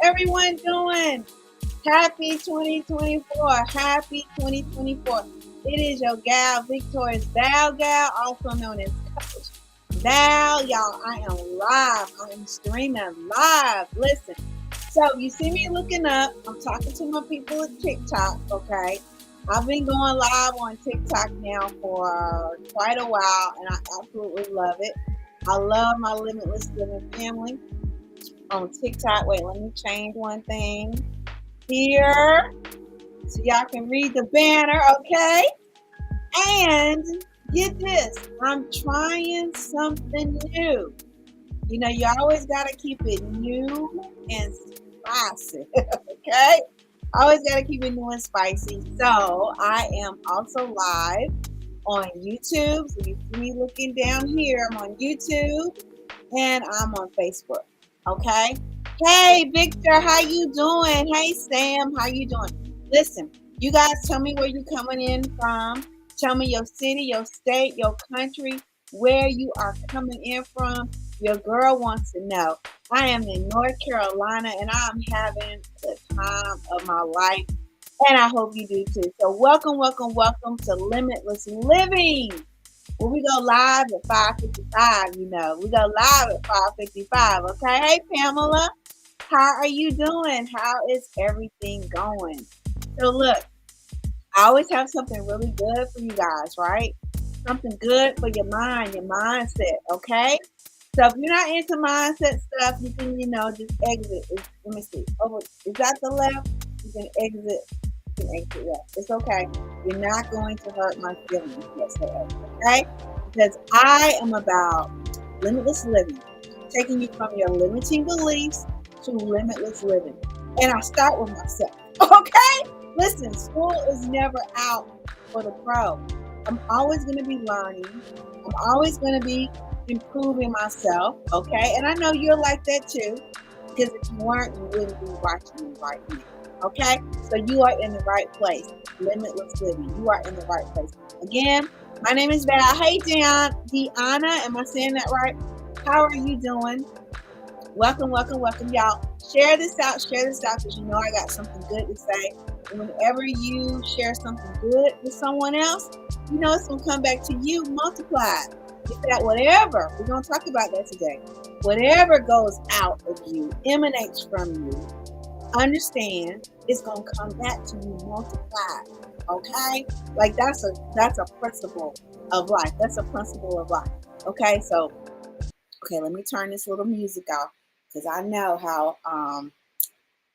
everyone doing? Happy 2024. Happy 2024. It is your gal, Victorious Gal, also known as Coach Val. Y'all, I am live. I am streaming live. Listen. So you see me looking up. I'm talking to my people at TikTok, okay? I've been going live on TikTok now for quite a while, and I absolutely love it. I love my Limitless Living family on TikTok. Wait, let me change one thing here so y'all can read the banner, okay? And get this, I'm trying something new. You know, you always got to keep it new and spicy, okay? Always got to keep it new and spicy. So I am also live on YouTube. So you see me looking down here. I'm on YouTube and I'm on Facebook, okay? Hey, Victor, how you doing? Hey, Sam, how you doing? Listen, you guys tell me where you coming in from. Tell me your city, your state, your country, where you are coming in from. Your girl wants to know. I am in North Carolina and I'm having the time of my life. And I hope you do too. So welcome to Limitless Living. Well, we go live at 5:55, you know. We go live at 5:55, okay? Hey, Pamela, how are you doing? How is everything going? So look, I always have something really good for you guys, right? Something good for your mind, your mindset, okay? So if you're not into mindset stuff, you can, just exit. Let me see. Over, is that the left? You can exit. You can exit left. It's okay. You're not going to hurt my feelings whatsoever, okay? Because I am about limitless living, taking you from your limiting beliefs to limitless living. And I start with myself, okay? Listen, school is never out for the pro. I'm always going to be learning. I'm always going to be improving myself, okay? And I know you're like that too, because if you weren't, you wouldn't be watching me right now, okay? So you are in the right place. Limitless living. You are in the right place. Again, my name is Val. Hey, Deanna. Am I saying that right? How are you doing? Welcome, y'all. Share this out, because you know I got something good to say. And whenever you share something good with someone else, you know it's going to come back to you multiplied. It's that whatever, we're going to talk about that today. Whatever goes out of you, emanates from you, understand it's going to come back to you multiplied. Okay? Like that's a principle of life. That's a principle of life. Okay? So, okay, let me turn this little music off because I know how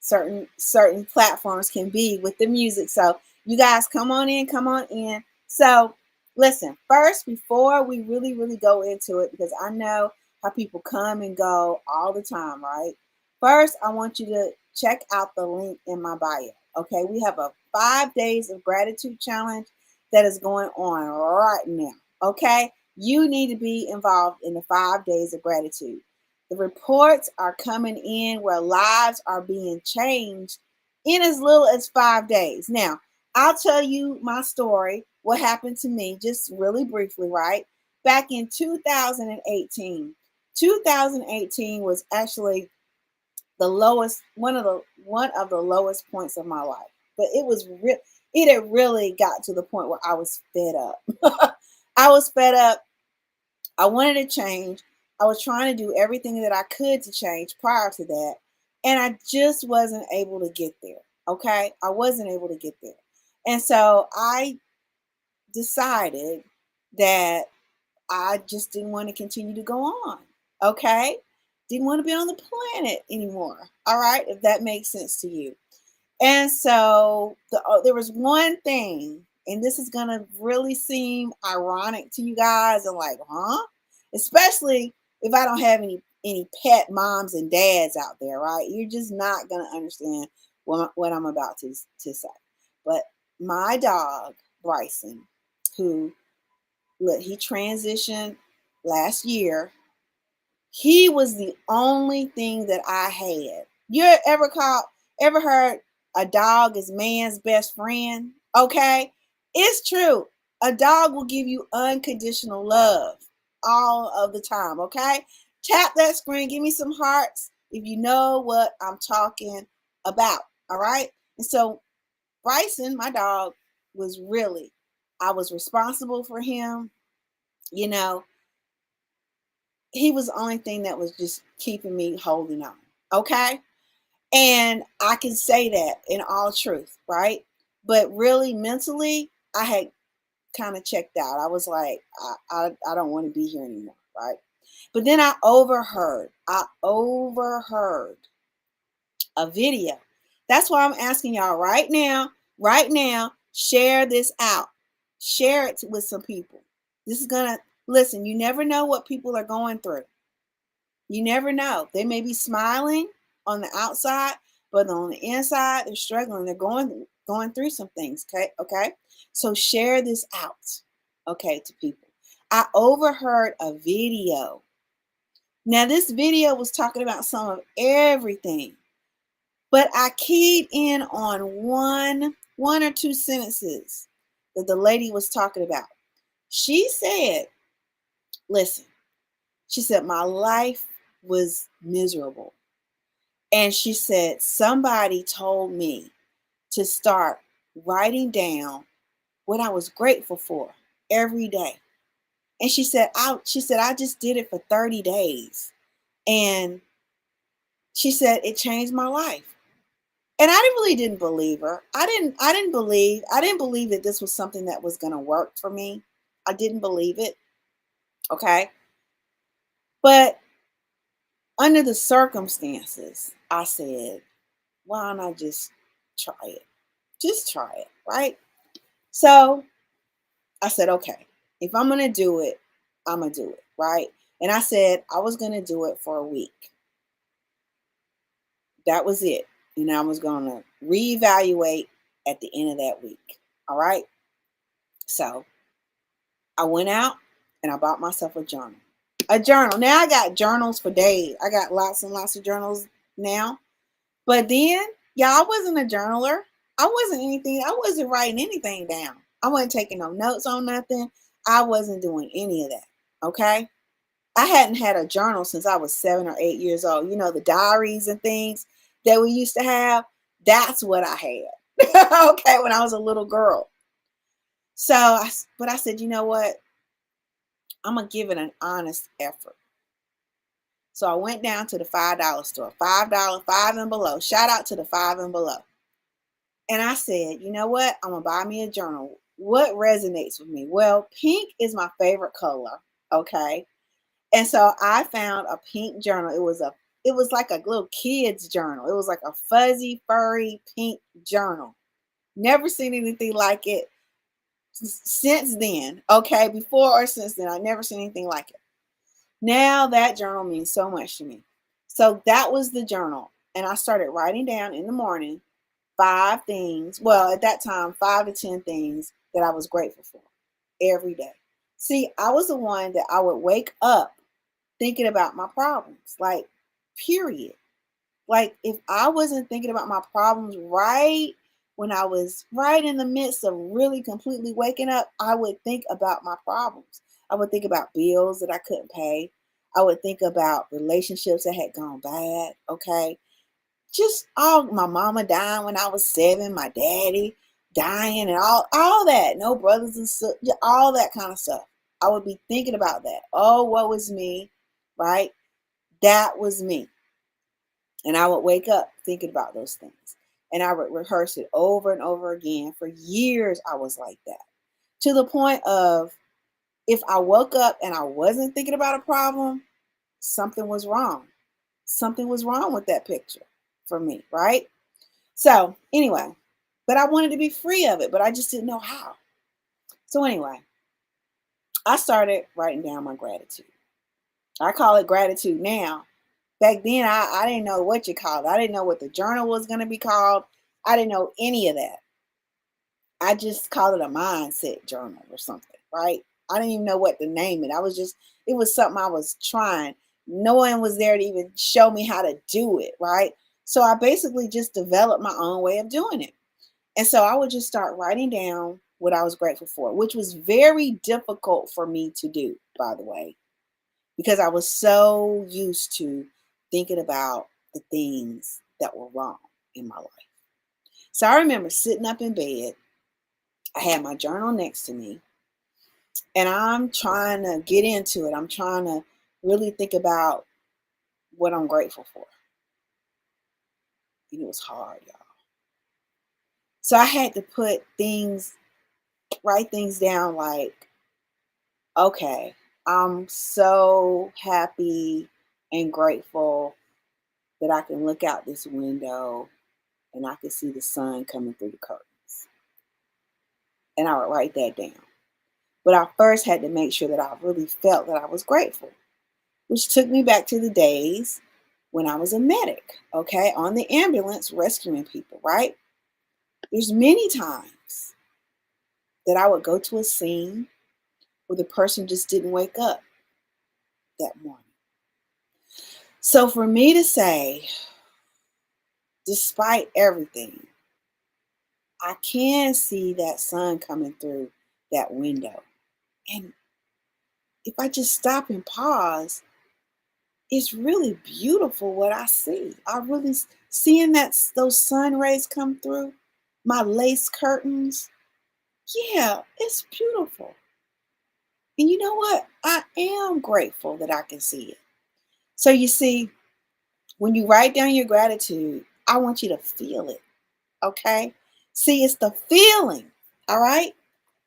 certain platforms can be with the music. So you guys come on in. So listen, first, before we really go into it, because I know how people come and go all the time, right? First, I want you to check out the link in my bio. Okay, we have a 5 days of gratitude challenge that is going on right now. Okay, you need to be involved in the 5 days of gratitude. The reports are coming in where lives are being changed in as little as 5 days. Now, I'll tell you my story, what happened to me, just really briefly, right? Back in 2018. 2018 was actually the lowest, one of the lowest points of my life. But it had really got to the point where I was fed up. I was fed up. I wanted to change. I was trying to do everything that I could to change prior to that. And I just wasn't able to get there. Okay? I wasn't able to get there. And so I decided that I just didn't want to continue to go on. Okay? Didn't want to be on the planet anymore. All right? If that makes sense to you. And so there was one thing, and this is going to really seem ironic to you guys and like, huh? Especially if I don't have any pet moms and dads out there, right? You're just not going to understand what I'm about to say. But my dog, Bryson, who, look, he transitioned last year. He was the only thing that I had. You ever heard a dog is man's best friend? Okay, it's true. A dog will give you unconditional love all of the time. Okay, tap that screen, give me some hearts if you know what I'm talking about. All right. And so Bryson, my dog, was really, I was responsible for him. You know, he was the only thing that was just keeping me holding on. Okay. And I can say that in all truth, right? But really mentally, I had kind of checked out. I was like, I don't want to be here anymore, right? But then I overheard a video. That's why I'm asking y'all right now, share this out. Share it with some people. This is gonna, listen, you never know what people are going through. You never know. They may be smiling on the outside, but on the inside, they're struggling. They're going through some things. Okay. Okay. So share this out. Okay, to people. I overheard a video. Now, this video was talking about some of everything, but I keyed in on one or two sentences that the lady was talking about. She said, listen, she said, my life was miserable. And she said, somebody told me to start writing down what I was grateful for every day. And she said, I just did it for 30 days. And she said, it changed my life. And I really didn't believe her. I didn't believe that this was something that was going to work for me. I didn't believe it. Okay. But under the circumstances, I said, why not just try it? Just try it, right? So I said, okay, if I'm going to do it, I'm going to do it, right? And I said I was going to do it for a week. That was it. And I was going to reevaluate at the end of that week. All right. So I went out and I bought myself a journal. A journal. Now I got journals for days. I got lots and lots of journals now. But then, y'all, I wasn't a journaler. I wasn't anything. I wasn't writing anything down. I wasn't taking no notes on nothing. I wasn't doing any of that. Okay. I hadn't had a journal since I was 7 or 8 years old. You know, the diaries and things that we used to have. That's what I had. Okay. When I was a little girl. But I said, you know what? I'm going to give it an honest effort. So I went down to the $5 store, $5, five and below. Shout out to the five and below. And I said, you know what? I'm going to buy me a journal. What resonates with me? Well, pink is my favorite color. Okay. And so I found a pink journal. It was like a little kid's journal. It was like a fuzzy, furry pink journal. Never seen anything like it since then. Okay. Before or since then, I never seen anything like it. Now that journal means so much to me. So that was the journal. And I started writing down in the morning 5 things. Well, at that time, 5 to 10 things that I was grateful for every day. See, I was the one that I would wake up thinking about my problems, like, period. Like, if I wasn't thinking about my problems right when I was right in the midst of really completely waking up, I would think about my problems. I would think about bills that I couldn't pay. I would think about relationships that had gone bad. Okay. Just all my mama dying when I was 7, my daddy dying, and all that. No brothers and sisters, all that kind of stuff. I would be thinking about that. Oh, what was me, right? That was me. And I would wake up thinking about those things. And I would rehearse it over and over again. For years, I was like that. To the point of, if I woke up and I wasn't thinking about a problem, something was wrong. Something was wrong with that picture for me, right? So, anyway, but I wanted to be free of it, but I just didn't know how. So, anyway, I started writing down my gratitude. I call it gratitude now. Back then, I didn't know what you called it. I didn't know what the journal was going to be called. I didn't know any of that. I just called it a mindset journal or something, right? I didn't even know what to name it. It was something I was trying. No one was there to even show me how to do it, right? So I basically just developed my own way of doing it. And so I would just start writing down what I was grateful for, which was very difficult for me to do, by the way, because I was so used to thinking about the things that were wrong in my life. So I remember sitting up in bed. I had my journal next to me, and I'm trying to get into it. I'm trying to really think about what I'm grateful for. And it was hard, y'all. So I had to write things down like, okay, I'm so happy and grateful that I can look out this window and I can see the sun coming through the curtains. And I would write that down. But I first had to make sure that I really felt that I was grateful, which took me back to the days when I was a medic, okay, on the ambulance rescuing people, right? There's many times that I would go to a scene where the person just didn't wake up that morning. So for me to say, despite everything, I can see that sun coming through that window. And if I just stop and pause, it's really beautiful what I see. I really seeing those sun rays come through my lace curtains. Yeah, it's beautiful. And you know what? I am grateful that I can see it. So you see, when you write down your gratitude, I want you to feel it. Okay? See, it's the feeling. All right?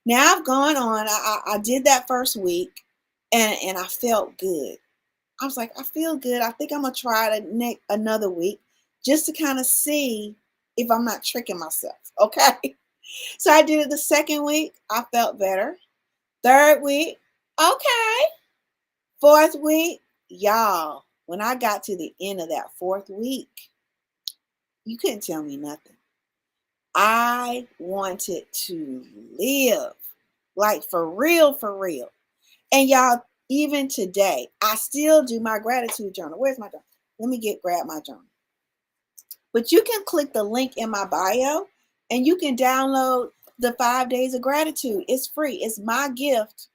Now I've gone on. I did that first week, and I felt good. I was like, I feel good. I think I'm gonna try it another week just to kind of see if I'm not tricking myself. Okay. So I did it the second week. I felt better. Third week, okay. Fourth week, y'all, when I got to the end of that fourth week, you couldn't tell me nothing. I wanted to live, like for real, for real. And y'all, even today, I still do my gratitude journal. Where's my journal? Let me grab my journal. But you can click the link in my bio and you can download the 5 days of gratitude. It's free. It's my gift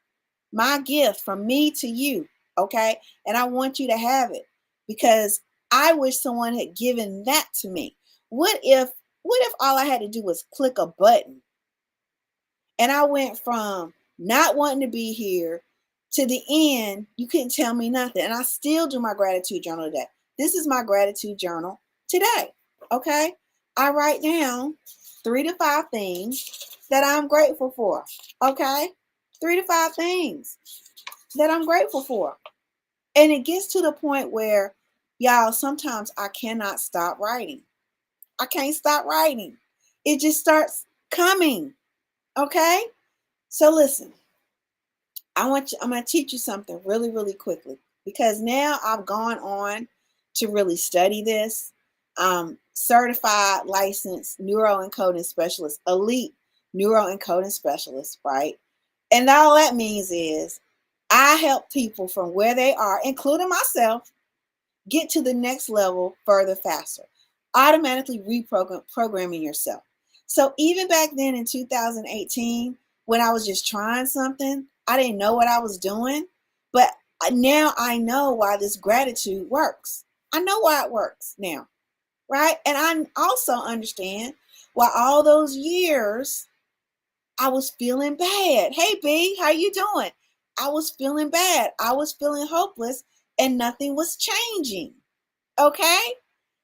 from me to you. Okay. And I want you to have it because I wish someone had given that to me. What if all I had to do was click a button and I went from not wanting to be here to the end, you couldn't tell me nothing. And I still do my gratitude journal today. This is my gratitude journal today. Okay. I write down 3 to 5 things that I'm grateful for. Okay. 3 to 5 things that I'm grateful for. And it gets to the point where, y'all, sometimes I cannot stop writing. I can't stop writing. It just starts coming. Okay. So listen, I'm going to teach you something really, really quickly because now I've gone on to really study this. Certified licensed neuroencoding specialist, elite neuroencoding specialist, right? And all that means is I help people from where they are, including myself, get to the next level further faster, automatically reprogramming yourself. So even back then in 2018, when I was just trying something, I didn't know what I was doing, but now I know why this gratitude works. I know why it works now, right? And I also understand why all those years I was feeling bad. Hey B, how you doing? I was feeling bad. I was feeling hopeless and nothing was changing. Okay?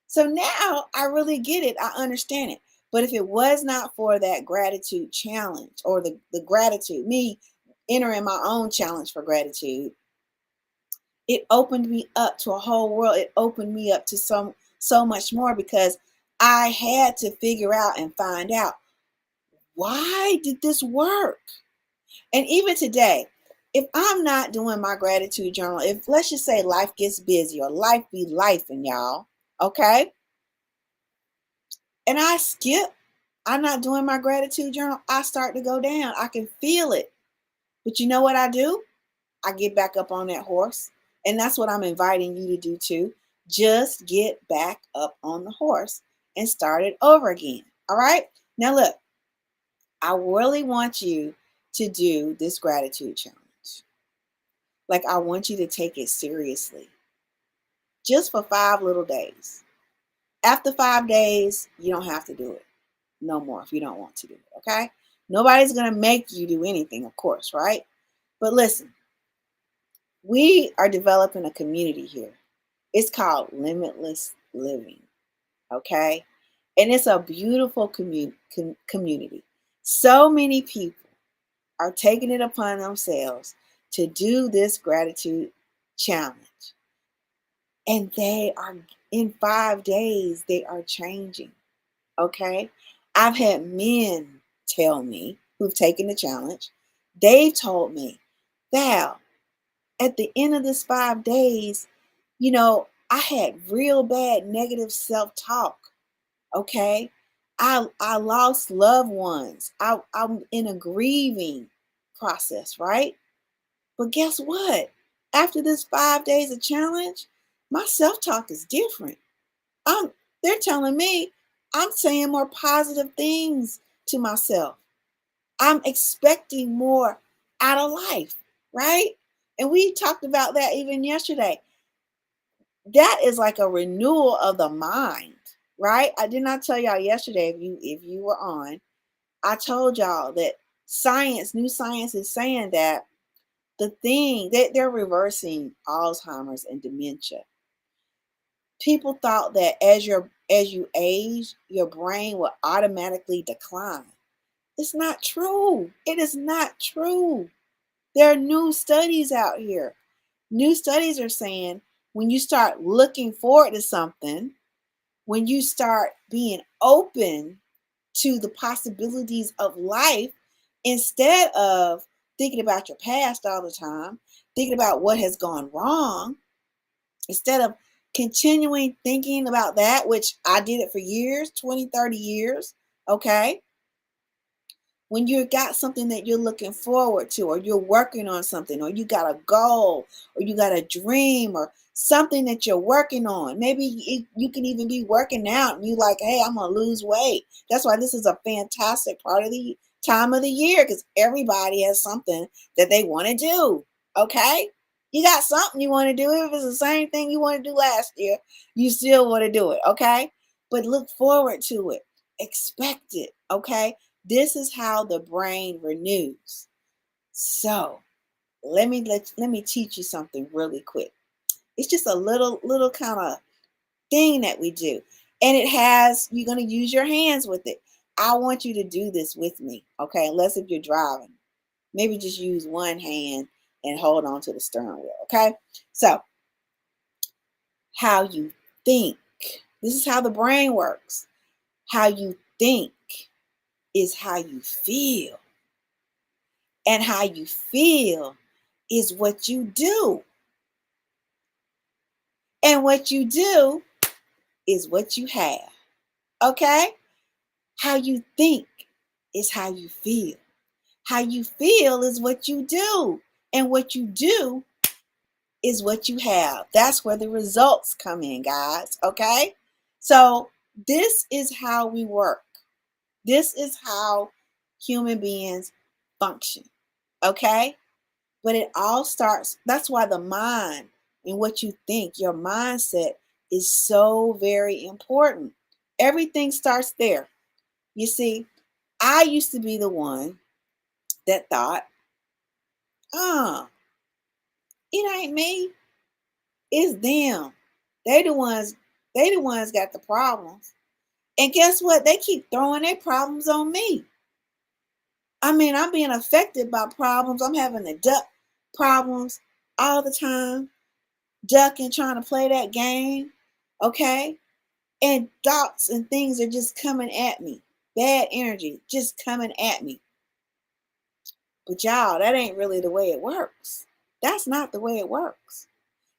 So now I really get it. I understand it. But if it was not for that gratitude challenge or the gratitude, me entering my own challenge for gratitude, it opened me up to a whole world. It opened me up to so much more because I had to figure out and find out, why did this work? And even today, if I'm not doing my gratitude journal, if let's just say life gets busy or life be life and y'all, okay? And I skip, I'm not doing my gratitude journal, I start to go down. I can feel it. But you know what I do? I get back up on that horse. And that's what I'm inviting you to do too. Just get back up on the horse and start it over again. All right? Now look, I really want you to do this gratitude challenge. Like I want you to take it seriously. Just for 5 little days. After 5 days, you don't have to do it no more if you don't want to do it, okay? Nobody's going to make you do anything, of course, right? But listen, we are developing a community here. It's called Limitless Living, okay? And it's a beautiful community. So many people are taking it upon themselves to do this gratitude challenge. And they are, in 5 days, they are changing, okay? I've had men tell me who've taken the challenge, they've told me, Val, at the end of this 5 days, I had real bad negative self-talk. Okay. I lost loved ones. I'm in a grieving process, right? But guess what? After this 5 days of challenge, my self-talk is different. I'm they're telling me I'm saying more positive things to myself. I'm expecting more out of life, right? And we talked about that even yesterday. That is like a renewal of the mind, right? I did not tell y'all yesterday, if you were on, I told y'all that new science is saying that the thing that they're reversing Alzheimer's and dementia. People thought that as you age, your brain will automatically decline. It's not true. It is not true. There are new studies out here. New studies are saying when you start looking forward to something, when you start being open to the possibilities of life instead of thinking about your past all the time, thinking about what has gone wrong, instead of continuing thinking about that, which I did it for years, 20, 30 years, okay? When you got something that you're looking forward to, or you're working on something, or you got a goal, or you got a dream, or something that you're working on. Maybe you can even be working out and you like, hey, I'm gonna lose weight. That's why this is a fantastic part of the time of the year, because everybody has something that they want to do. Okay, you got something you want to do. If it's the same thing you want to do last year, you still want to do it. Okay, but look forward to it, expect it. Okay, this is how the brain renews. So let me teach you something really quick. It's just a little kind of thing that we do. And you're going to use your hands with it. I want you to do this with me, okay? Unless if you're driving. Maybe just use one hand and hold on to the steering wheel, okay? So, how you think. This is how the brain works. How you think is how you feel. And how you feel is what you do. And what you do is what you have. Okay? How you think is how you feel. How you feel is what you do. And what you do is what you have. That's where the results come in, guys. Okay? So, this is how we work. This is how human beings function. Okay? But it all starts, that's why the mind and what you think, your mindset is so very important. Everything starts there. You see, I used to be the one that thought, oh, it ain't me, it's them. They the ones, they the ones got the problems. And guess what? They keep throwing their problems on me. I mean, I'm being affected by problems. I'm having to duck problems all the time, ducking, trying to play that game. Okay? And thoughts and things are just coming at me. Bad energy just coming at me. But y'all, that ain't really the way it works. That's not the way it works.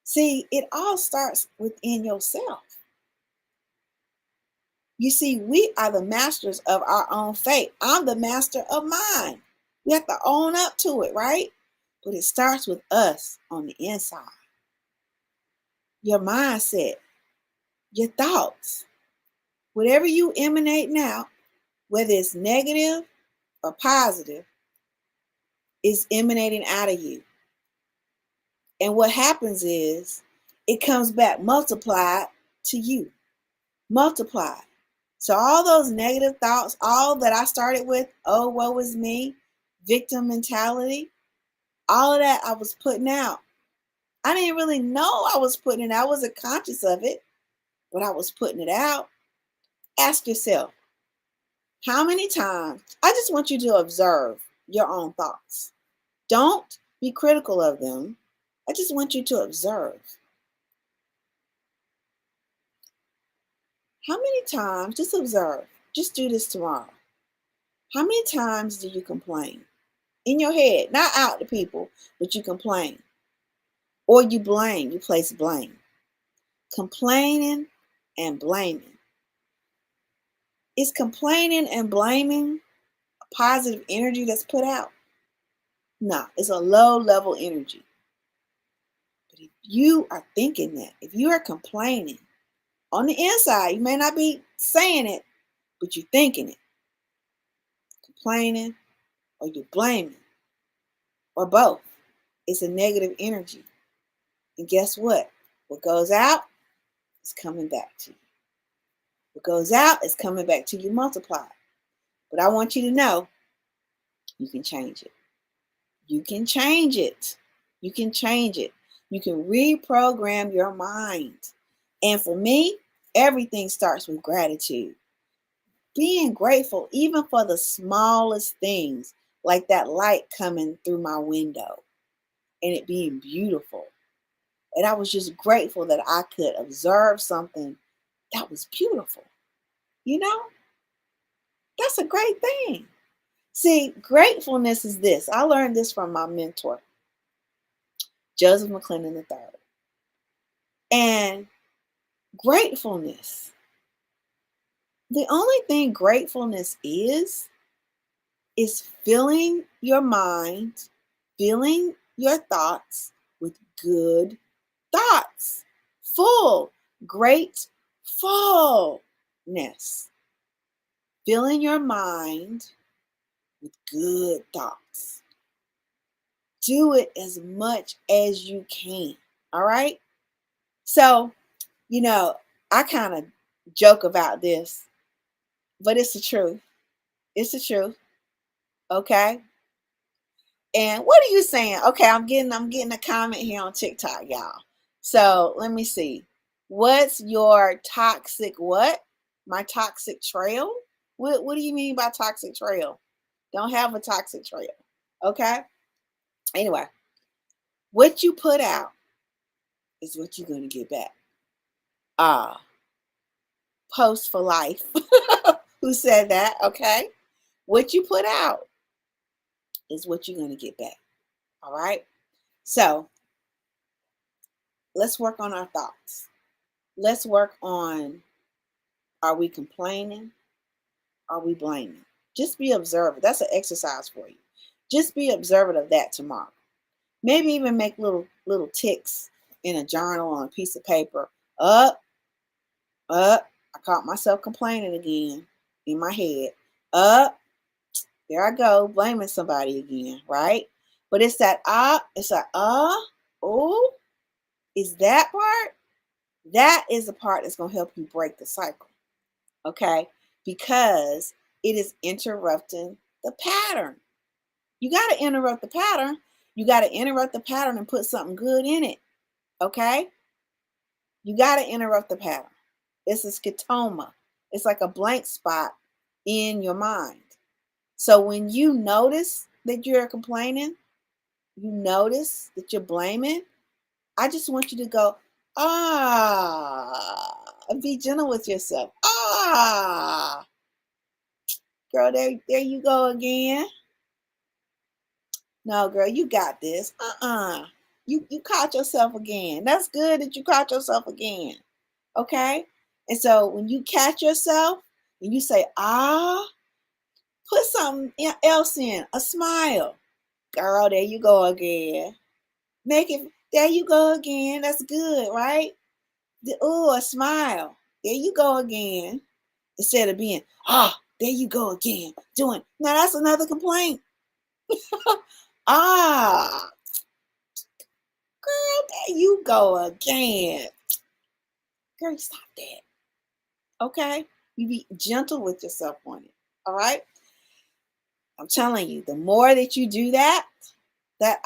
See, it all starts within yourself. You see, we are the masters of our own fate. I'm the master of mine. We have to own up to it, right? But it starts with us on the inside. Your mindset, your thoughts, whatever you emanate now, whether it's negative or positive, is emanating out of you. And what happens is it comes back multiplied to you. multiply. So all those negative thoughts, all that I started with, oh, woe is me, victim mentality, all of that I was putting out. I didn't really know I was putting it out. I wasn't conscious of it, but I was putting it out. Ask yourself, how many times? I just want you to observe your own thoughts. Don't be critical of them. I just want you to observe. How many times, just observe, just do this tomorrow. How many times do you complain? In your head, not out to people, but you complain. Or you blame, you place blame. Complaining and blaming. Is complaining and blaming a positive energy that's put out? No, it's a low level energy. But if you are thinking that, if you are complaining on the inside, you may not be saying it, but you're thinking it. Complaining or you're blaming or both. It's a negative energy. And guess what? What goes out is coming back to you. What goes out is coming back to you multiplied. But I want you to know you can change it. You can change it. You can change it. You can reprogram your mind. And for me, everything starts with gratitude. Being grateful, even for the smallest things, like that light coming through my window and it being beautiful. And I was just grateful that I could observe something that was beautiful. You know, that's a great thing. See, gratefulness is this. I learned this from my mentor, Joseph McClendon III. And gratefulness, the only thing gratefulness is filling your mind, filling your thoughts with good thoughts. Full, gratefulness. Filling your mind with good thoughts. Do it as much as you can. All right. So, I kind of joke about this, but it's the truth. It's the truth. Okay. And what are you saying? Okay, I'm getting a comment here on TikTok, y'all. So let me see. What's your toxic what? My toxic trail? What do you mean by toxic trail? Don't have a toxic trail. Okay. Anyway, what you put out is what you're gonna get back. Ah, post for life. Who said that? Okay. What you put out is what you're gonna get back. All right. So let's work on our thoughts. Let's work on, are we complaining? Are we blaming? Just be observant. That's an exercise for you. Just be observant of that tomorrow. Maybe even make little ticks in a journal on a piece of paper. I caught myself complaining again in my head. There I go, blaming somebody again, right? But it's that it's that oh, is that part? That is the part that's going to help you break the cycle. Okay? Because it is interrupting the pattern. You got to interrupt the pattern. You got to interrupt the pattern and put something good in it. Okay? You got to interrupt the pattern. It's a scotoma. It's like a blank spot in your mind. So when you notice that you're complaining, you notice that you're blaming, I just want you to go, be gentle with yourself. Girl, there you go again. No, girl, you got this. You caught yourself again. That's good that you caught yourself again. Okay? And so when you catch yourself and you say, put something else in, a smile. Girl, there you go again. Make it, there you go again. That's good, right? A smile. There you go again. Instead of being, there you go again. Doing, now that's another complaint. Girl, there you go again. Girl, stop that. Okay? You be gentle with yourself on it. All right? I'm telling you, the more that you do that, that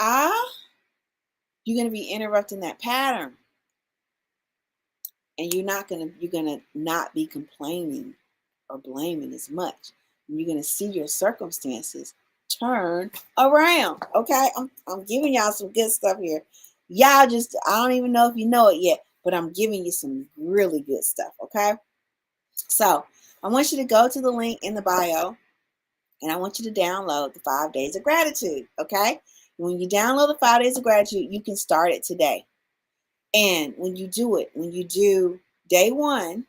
you're going to be interrupting that pattern. And you're going to not be complaining or blaming as much. And you're going to see your circumstances turn around. Okay? I'm giving y'all some good stuff here. Y'all just, I don't even know if you know it yet, but I'm giving you some really good stuff. Okay? So I want you to go to the link in the bio and I want you to download the 5 days of gratitude. Okay? When you download the 5 days of gratitude, you can start it today. And when you do day one,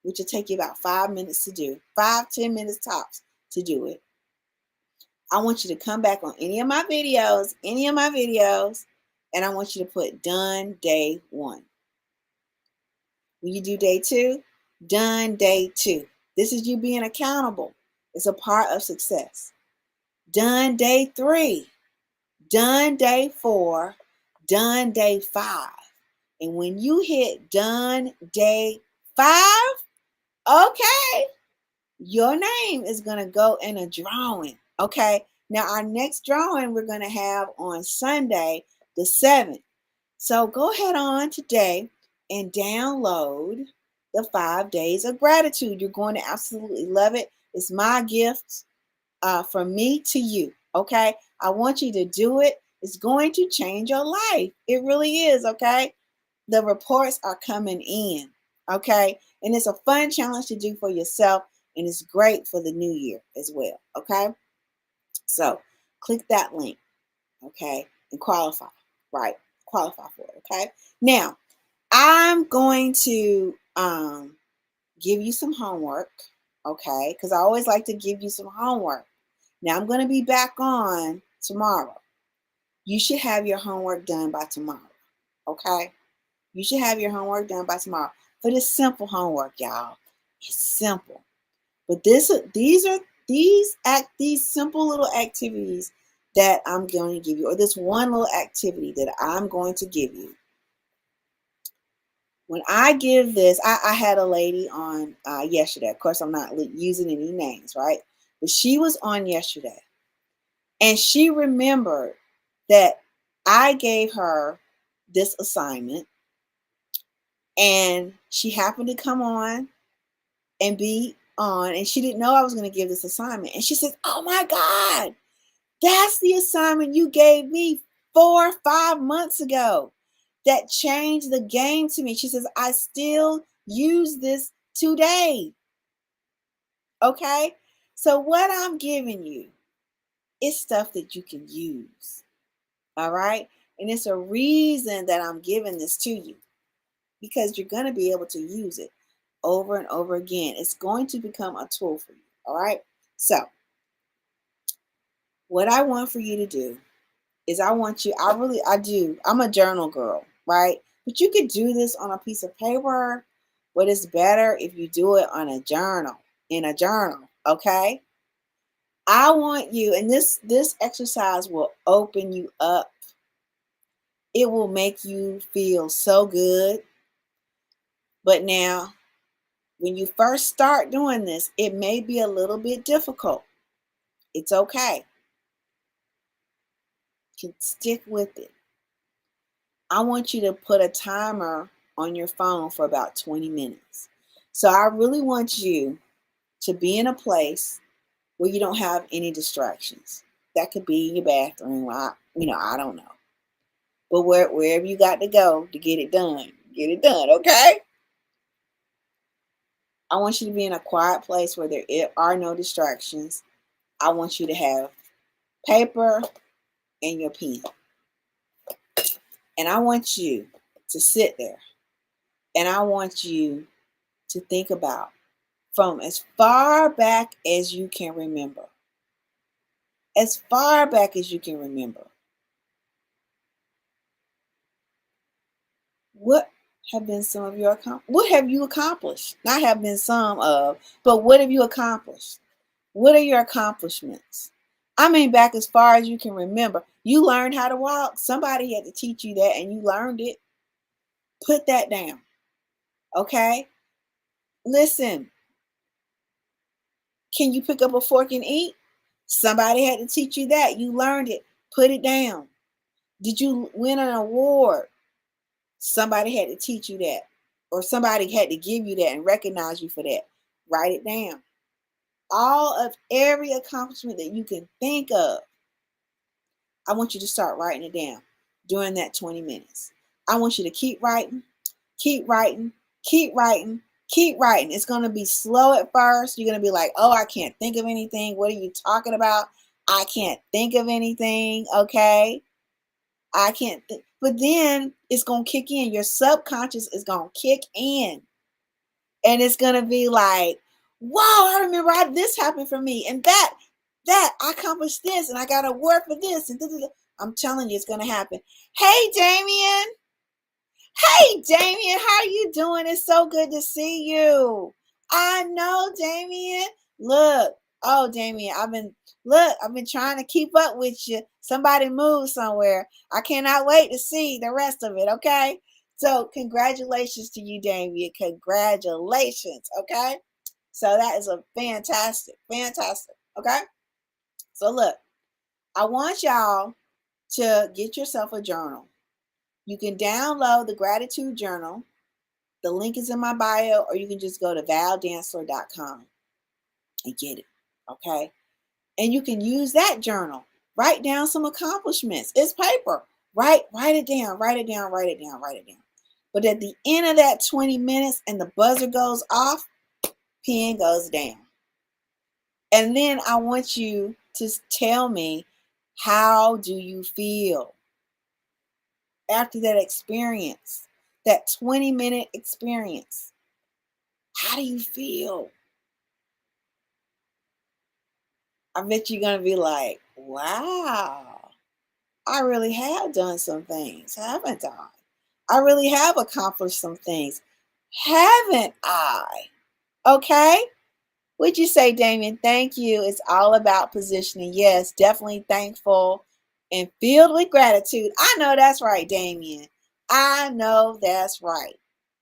which will take you about 5 minutes to do, 5-10 minutes tops to do it. I want you to come back on any of my videos, and I want you to put done day one. When you do day two, done day two. This is you being accountable. It's a part of success. Done day three, done day four, done day five. And when you hit done day 5, okay, your name is going to go in a drawing. Okay. Now, our next drawing we're going to have on Sunday, the 7th. So go ahead on today and download the 5 days of gratitude. You're going to absolutely love it. It's my gift from me to you. Okay. I want you to do it. It's going to change your life. It really is. Okay. The reports are coming in. Okay. And it's a fun challenge to do for yourself. And it's great for the new year as well. Okay. So click that link. Okay. And qualify. Right. Qualify for it. Okay. Now, I'm going to give you some homework. Okay. Because I always like to give you some homework. Now, I'm going to be back on tomorrow. You should have your homework done by tomorrow. Okay. You should have your homework done by tomorrow. For this simple homework, y'all. It's simple. But these simple little activities that I'm going to give you, or this one little activity that I'm going to give you. When I give this, I had a lady on yesterday. Of course, I'm not using any names, right? But she was on yesterday. And she remembered that I gave her this assignment. And she happened to come on and be on, and she didn't know I was going to give this assignment. And she said, "Oh my God, that's the assignment you gave me 4 or 5 months ago. That changed the game to me." She says, "I still use this today." Okay? So what I'm giving you is stuff that you can use. All right? And it's a reason that I'm giving this to you, because you're going to be able to use it over and over again. It's going to become a tool for you. All right. So, what I want for you to do is I'm a journal girl, right? But you could do this on a piece of paper, but it's better if you do it on in a journal. Okay. I want you, and this exercise will open you up. It will make you feel so good. But now, when you first start doing this, it may be a little bit difficult. It's okay. You can stick with it. I want you to put a timer on your phone for about 20 minutes. So I really want you to be in a place where you don't have any distractions. That could be in your bathroom. I don't know. But wherever you got to go to get it done, okay? I want you to be in a quiet place where there are no distractions. I want you to have paper and your pen. And I want you to sit there. And I want you to think about, from as far back as you can remember. As far back as you can remember. What have been some of your what have you accomplished? Not have been some of, but what have you accomplished? What are your accomplishments? I mean, back as far as you can remember. You learned how to walk. Somebody had to teach you that and you learned it. Put that down. Okay? Listen, can you pick up a fork and eat? Somebody had to teach you that. You learned it. Put it down. Did you win an award? Somebody had to teach you that. Or somebody had to give you that and recognize you for that. Write it down. All of every accomplishment that you can think of, I want you to start writing it down during that 20 minutes. I want you to keep writing, keep writing, keep writing, keep writing. It's going to be slow at first. You're going to be like, oh, I can't think of anything. What are you talking about? I can't think of anything. Okay. I can't think. But then it's going to kick in. Your subconscious is going to kick in. And it's going to be like, wow, I remember this happened for me. And that I accomplished this. And I got a word for this. And I'm telling you, it's going to happen. Hey, Damien. Hey, Damien, how you doing? It's so good to see you. I know, Damien. Look, oh, Damien, I've been trying to keep up with you. Somebody move somewhere. I cannot wait to see the rest of it, okay? So, congratulations to you, Damien. Congratulations, okay? So, that is a fantastic, okay? So, look, I want y'all to get yourself a journal. You can download the gratitude journal. The link is in my bio, or you can just go to valdansler.com and get it. Okay. And you can use that journal. Write down some accomplishments. It's paper. Write it down, write it down, write it down, write it down. But at the end of that 20 minutes and the buzzer goes off, pen goes down. And then I want you to tell me, how do you feel after that experience, that 20-minute experience? How do you feel? I bet you're going to be like, wow, I really have done some things, haven't I? I really have accomplished some things, haven't I? Okay. Would you say, Damien? Thank you. It's all about positioning. Yes, definitely thankful and filled with gratitude. I know that's right, Damien. I know that's right.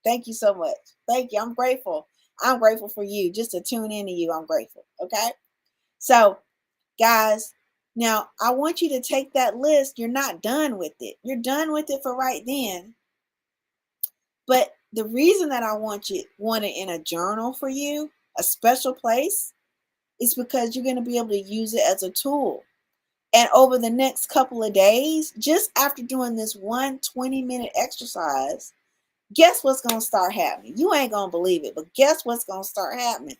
Thank you so much. Thank you. I'm grateful. I'm grateful for you. Just to tune in to you, I'm grateful. Okay. So, guys, now I want you to take that list. You're not done with it. You're done with it for right then. But the reason that I want it in a journal for you, a special place, is because you're going to be able to use it as a tool. And over the next couple of days, just after doing this 20-minute exercise, guess what's going to start happening? You ain't going to believe it, but guess what's going to start happening?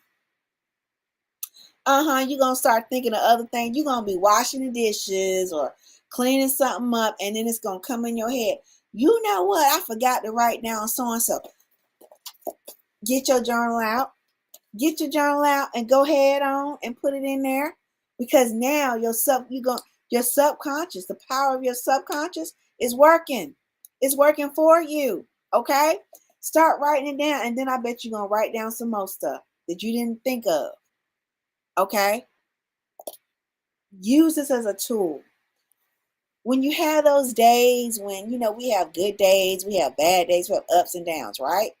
You're going to start thinking of other things. You're going to be washing the dishes or cleaning something up, and then it's going to come in your head. You know what? I forgot to write down so-and-so. Get your journal out. Get your journal out and go head on and put it in there, because now your subconscious, the power of your subconscious is working. It's working for you. Okay? Start writing it down, and then I bet you're going to write down some more stuff that you didn't think of. Okay? Use this as a tool. When you have those days when, we have good days, we have bad days, we have ups and downs, right?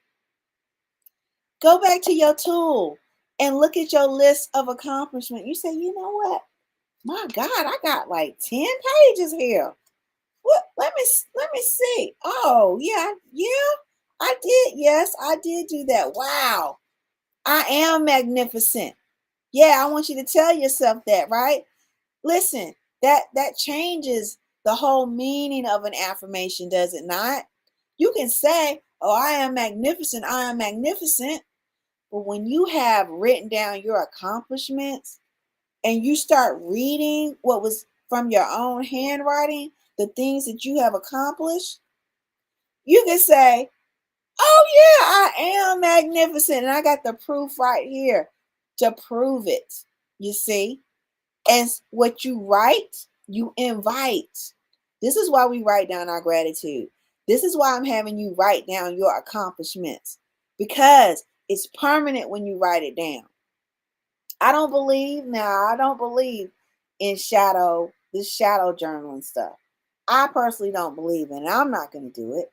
Go back to your tool and look at your list of accomplishment. You say, you know what? My God, I got like 10 pages here. What? Let me see. Oh, yeah, I did. Yes, I did do that. Wow. I am magnificent. Yeah, I want you to tell yourself that, right? Listen, that changes the whole meaning of an affirmation, does it not? You can say, oh, I am magnificent. I am magnificent. But when you have written down your accomplishments and you start reading what was from your own handwriting, the things that you have accomplished, you can say, oh, yeah, I am magnificent. And I got the proof right here to prove it. You see? And what you write, you invite. This is why we write down our gratitude. This is why I'm having you write down your accomplishments, because it's permanent when you write it down. I don't believe in this shadow journaling stuff. I personally don't believe in it. I'm not going to do it.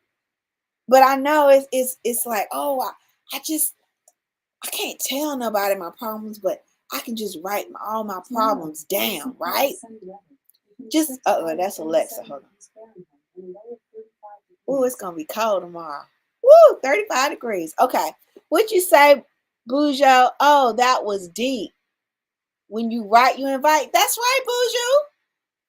But I know it's like, oh, I can't tell nobody my problems, but I can just write all my problems down, right? Just, that's Alexa. Hold on. Oh, it's gonna be cold tomorrow. Woo, 35 degrees. Okay. What you say, Bujo? Oh, that was deep. When you write, you invite. That's right, Bujo.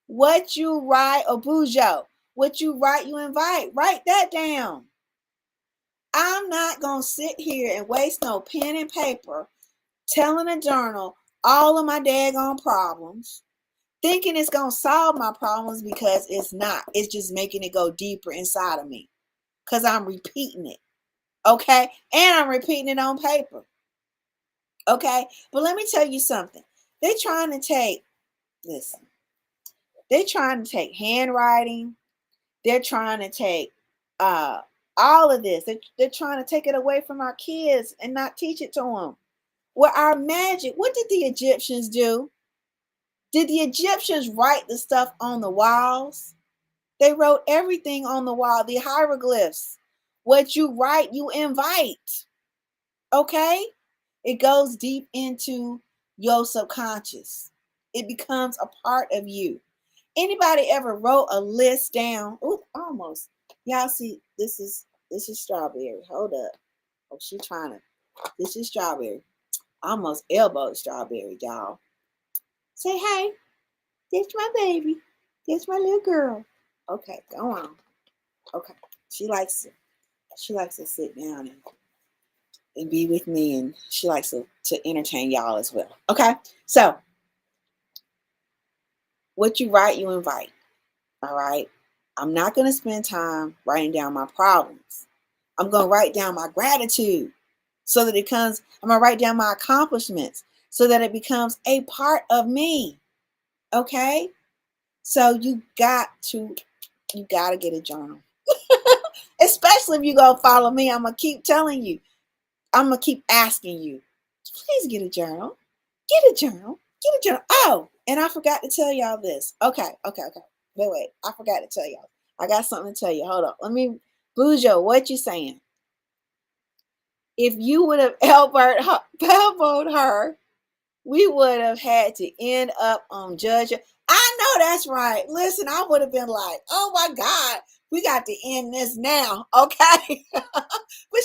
What you write, or Bujo, what you write, you invite. Write that down. I'm not gonna sit here and waste no pen and paper telling a journal all of my daggone problems, thinking it's gonna solve my problems, because it's not. It's just making it go deeper inside of me, because I'm repeating it. Okay, and I'm repeating it on paper. Okay, but let me tell you something. They're trying to take, listen, they're trying to take handwriting. They're trying to take uh all of this. They're trying to take it away from our kids and not teach it to them. Well, our magic, what did the Egyptians do? Did the Egyptians write the stuff on the walls? They wrote everything on the wall, the hieroglyphs. What you write, you invite. Okay? It goes deep into your subconscious. It becomes a part of you. Anybody ever wrote a list down? Ooh, almost. Y'all see, this is strawberry. Hold up. Oh, she trying to. This is strawberry. Almost elbowed strawberry, y'all. Say hey. That's my baby. That's my little girl. Okay, go on. Okay. She likes to sit down and be with me, and she likes to entertain y'all as well. Okay. So what you write, you invite. All right. I'm not going to spend time writing down my problems. I'm going to write down my gratitude so that it comes, I'm going to write down my accomplishments so that it becomes a part of me. Okay. So you got to get a journal. Especially if you go follow me, I'm going to keep telling you. I'm going to keep asking you, please get a journal. Get a journal. Get a journal. Oh, and I forgot to tell y'all this. Okay. Wait. I forgot to tell y'all. I got something to tell you. Hold on. Let me, Bujo, what you saying? If you would have elbowed her, we would have had to end up on judge. I know that's right. Listen, I would have been like, oh my God, we got to end this now. Okay. But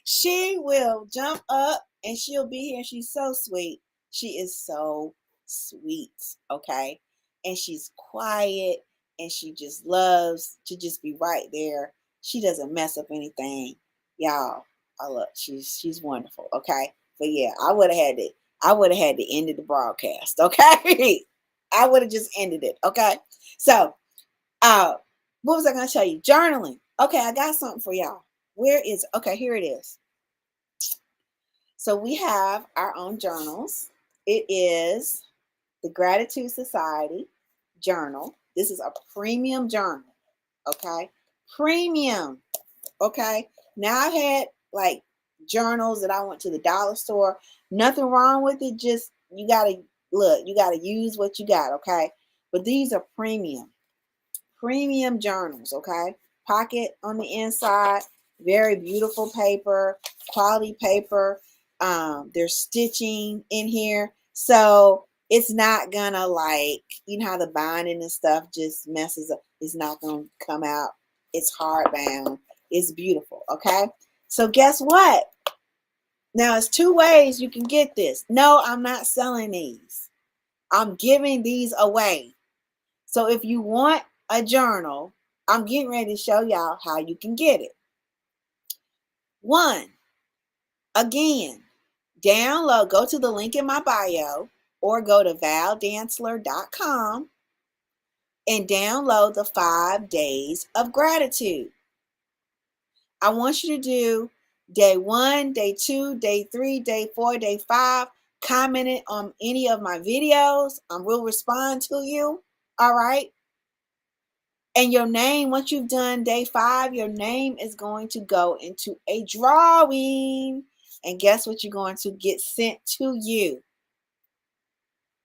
she will jump up and she'll be here. She's so sweet. She is so sweet. Okay. And she's quiet and she just loves to just be right there. She doesn't mess up anything. Y'all, I love, she's wonderful. Okay. But yeah, I would have had to end the broadcast. Okay. I would have just ended it. Okay. So, what was I going to tell you? Journaling. Okay. I got something for y'all. Where is, okay, here it is. So we have our own journals. It is the Gratitude Society journal. This is a premium journal. Okay. Premium. Okay. Now I've had like journals that I went to the dollar store. Nothing wrong with it. Just you gotta use what you got. Okay. But these are premium journals. Okay. Pocket on the inside. Very beautiful paper, quality paper. There's stitching in here. So it's not gonna, like, you know how the binding and stuff just messes up. It's not gonna come out. It's hardbound. It's beautiful. Okay. So guess what? Now it's two ways you can get this. No, I'm not selling these. I'm giving these away. So if you want a journal, I'm getting ready to show y'all how you can get it. One, again, download, go to the link in my bio or go to valdantzler.com and download the 5 days of gratitude. I want you to do day 1, day 2, day 3, day 4, day 5. Comment it on any of my videos. I will respond to you. All right. And your name, once you've done day 5, your name is going to go into a drawing. And guess what you're going to get sent to you?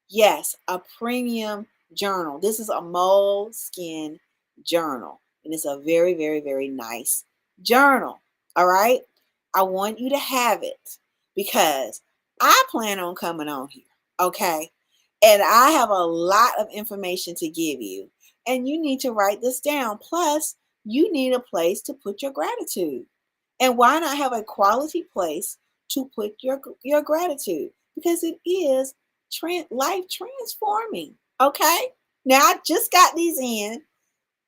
Yes, a premium journal. This is a moleskin journal. And it's a very, very, very nice journal. All right. I want you to have it. because I plan on coming on here, okay? And I have a lot of information to give you, and you need to write this down. Plus, you need a place to put your gratitude. And why not have a quality place to put your gratitude? Because it is life transforming, okay? Now, I just got these in.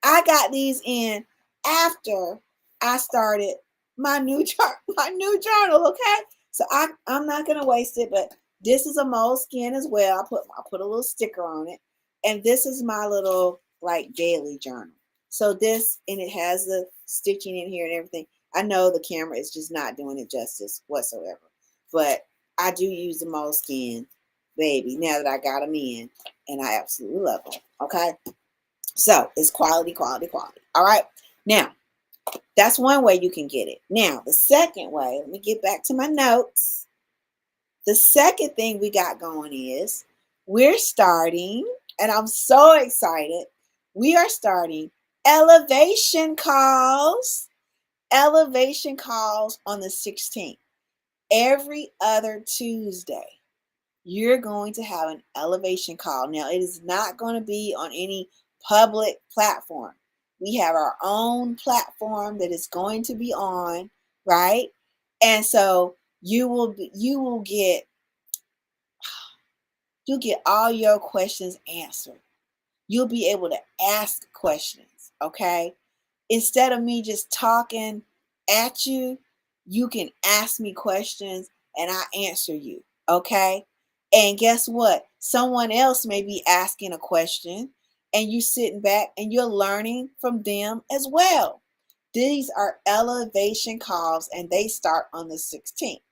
I got these in after I started my new journal. Okay, so I'm not gonna waste it, but this is a moleskin as well. I put a little sticker on it, and this is my little like daily journal. So this, and it has the stitching in here and everything. I know the camera is just not doing it justice whatsoever, but I do use the moleskin baby now that I got them in, and I absolutely love them. Okay. So it's quality, quality, quality. All right. Now, that's one way you can get it. Now, the second way, let me get back to my notes. The second thing we got going is we're starting, and I'm so excited. We are starting elevation calls. Elevation calls on the 16th. Every other Tuesday, you're going to have an elevation call. Now, it is not going to be on any public platform. We have our own platform that is going to be on, right? And so you'll get all your questions answered. You'll be able to ask questions, okay? Instead of me just talking at you, you can ask me questions and I answer you, okay? And guess what? Someone else may be asking a question and you sitting back and you're learning from them as well. These are elevation calls and they start on the 16th.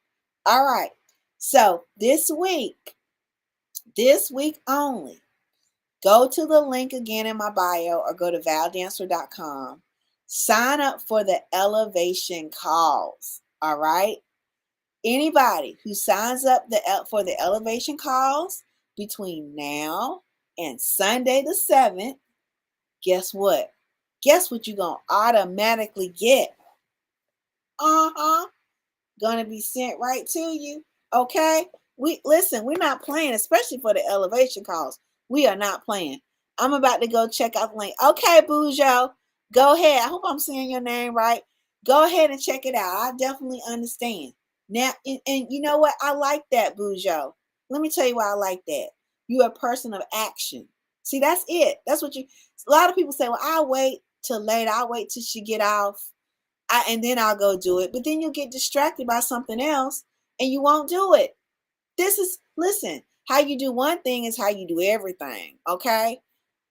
All right. So this week only, go to the link again in my bio or go to valdancer.com. Sign up for the elevation calls. All right. Anybody who signs up for the elevation calls between now and Sunday the 7th, guess what? Guess what you're going to automatically get? Gonna be sent right to you. Okay. We're not playing, especially for the elevation calls. We are not playing. I'm about to go check out the link. Okay, Bujo, go ahead. I hope I'm saying your name right. Go ahead and check it out. I definitely understand. Now, and you know what? I like that, Bujo. Let me tell you why I like that. You're a person of action. See, that's it. That's what a lot of people say, well, I'll wait till later. I'll wait till she get off and then I'll go do it. But then you'll get distracted by something else and you won't do it. Listen, how you do one thing is how you do everything. Okay.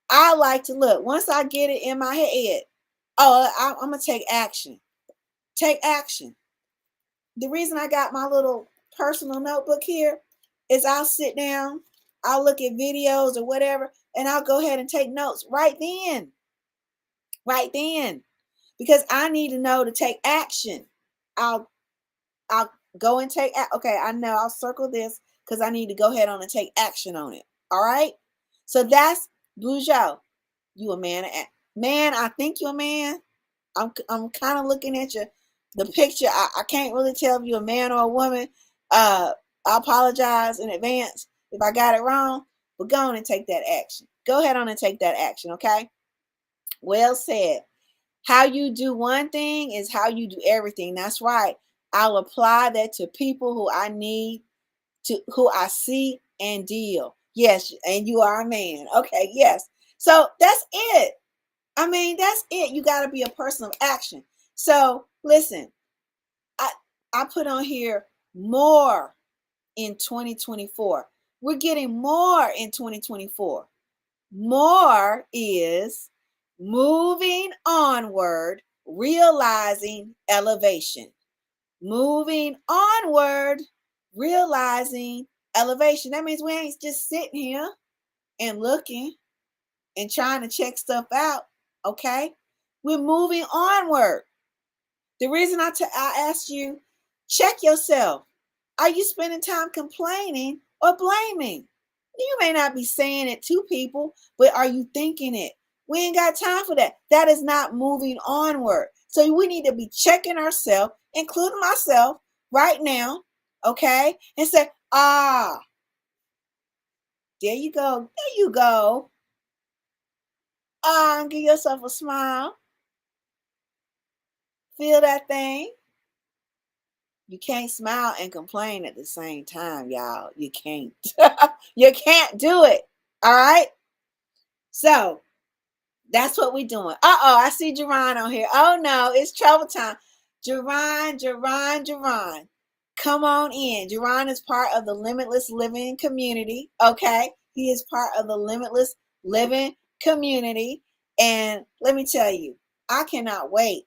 I like to look, once I get it in my head, I'm going to take action. Take action. The reason I got my little personal notebook here is I'll sit down, I'll look at videos or whatever, and I'll go ahead and take notes right then. Right then. Because I need to know to take action. I'll go and take okay, I know I'll circle this because I need to go ahead on and take action on it. All right. So that's Bujo. You a man? Man, I think you're a man. I'm kind of looking at the picture. I can't really tell if you're a man or a woman. I apologize in advance if I got it wrong. But go on and take that action. Go ahead on and take that action. Okay. Well said. How you do one thing is how you do everything. That's right. I'll apply that to people who I need to, who I see and deal. Yes, and you are a man. Okay, yes. So that's it. I mean, that's it. You got to be a person of action. So listen, I put on here more in 2024. We're getting more in 2024. More is moving onward, realizing elevation. Moving onward, realizing elevation. That means we ain't just sitting here and looking and trying to check stuff out. Okay? We're moving onward. The reason I asked you, check yourself. Are you spending time complaining or blaming? You may not be saying it to people, but are you thinking it? We ain't got time for that. That is not moving onward. So we need to be checking ourselves, including myself, right now. Okay? And say, ah, there you go. There you go. Ah, and give yourself a smile. Feel that thing. You can't smile and complain at the same time, y'all. You can't. You can't do it. All right? So that's what we're doing. Uh-oh, I see Jerron on here. Oh no, it's trouble time. Jerron. Come on in. Jerron is part of the Limitless Living community. Okay? He is part of the Limitless Living community. And let me tell you, I cannot wait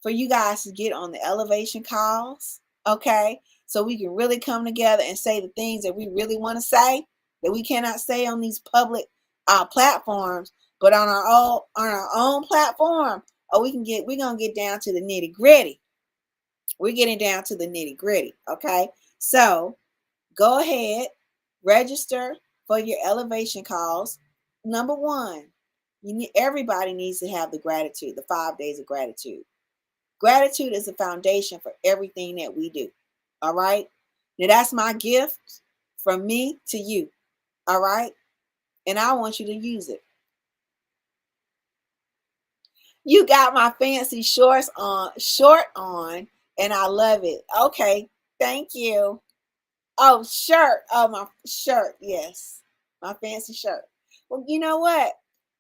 for you guys to get on the elevation calls, okay? So we can really come together and say the things that we really want to say that we cannot say on these public platforms, but on our own platform, or we're gonna get down to the nitty gritty. We're getting down to the nitty gritty, okay? So go ahead, register for your elevation calls. Number one, everybody needs to have the gratitude, the 5 days of gratitude. Gratitude is the foundation for everything that we do. All right. Now that's my gift from me to you. All right. And I want you to use it. You got my fancy short on, and I love it. Okay. Thank you. Oh, shirt. Oh, my shirt. Yes. My fancy shirt. Well, you know what?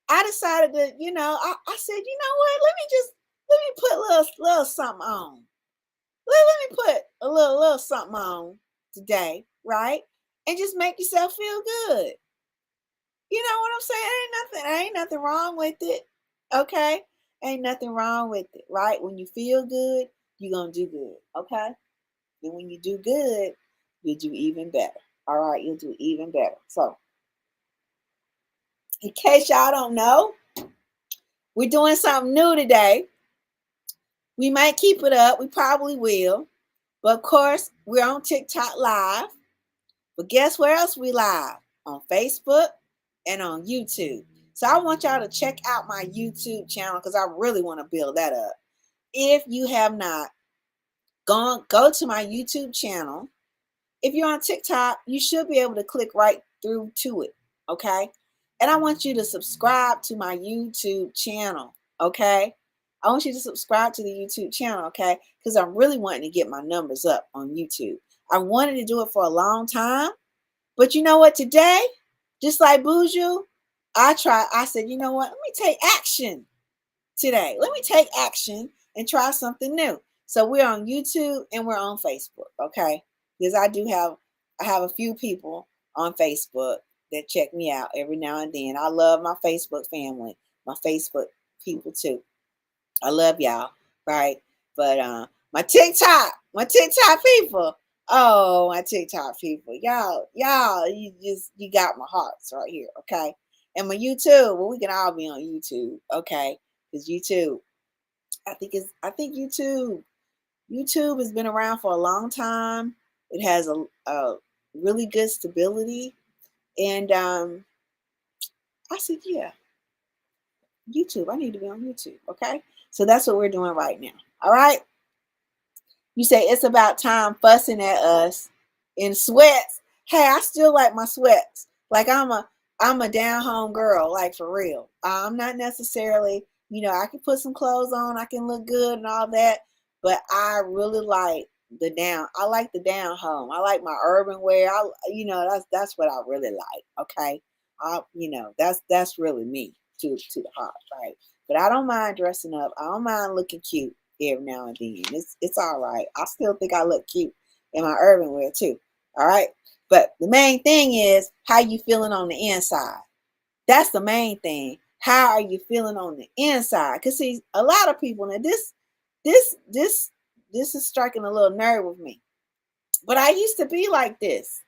I decided to, I said, you know what? Let me put a little something on. Let me put a little something on today, right? And just make yourself feel good. You know what I'm saying? Ain't nothing wrong with it. Okay? Ain't nothing wrong with it, right? When you feel good, you're gonna do good. Okay? And when you do good, you'll do even better. All right, you'll do even better. So in case y'all don't know, we're doing something new today. We might keep it up, we probably will. But of course, we're on TikTok live. But guess where else we live? On Facebook and on YouTube. So I want y'all to check out my YouTube channel because I really want to build that up. If you have not go to my YouTube channel. If you're on TikTok, you should be able to click right through to it. Okay. And I want you to subscribe to my YouTube channel. Okay. I want you to subscribe to the YouTube channel. Okay. Because I'm really wanting to get my numbers up on YouTube. I wanted to do it for a long time. But you know what? Today, just like Buju, I said, you know what? Let me take action today. Let me take action and try something new. So we're on YouTube and we're on Facebook, okay? Because I have a few people on Facebook that check me out every now and then. I love my Facebook family, my Facebook people too. I love y'all, right? But my TikTok people. Oh, my TikTok people. Y'all, you got my hearts right here, okay? And my YouTube, well, we can all be on YouTube, okay? Because YouTube, I think YouTube has been around for a long time. It has a really good stability. And I said, yeah, YouTube. I need to be on YouTube, okay? So that's what we're doing right now. All right. You say it's about time fussing at us in sweats. Hey, I still like my sweats. Like I'm a down home girl, like for real. I'm not necessarily, I can put some clothes on, I can look good and all that, but I really like I like the down home. I like my urban wear. That's what I really like. Okay. That's really me to the heart, right? But I don't mind dressing up. I don't mind looking cute every now and then. It's all right. I still think I look cute in my urban wear too. All right. But the main thing is how you feeling on the inside. That's the main thing. How are you feeling on the inside? Because see, a lot of people now this is striking a little nerve with me. But I used to be like this.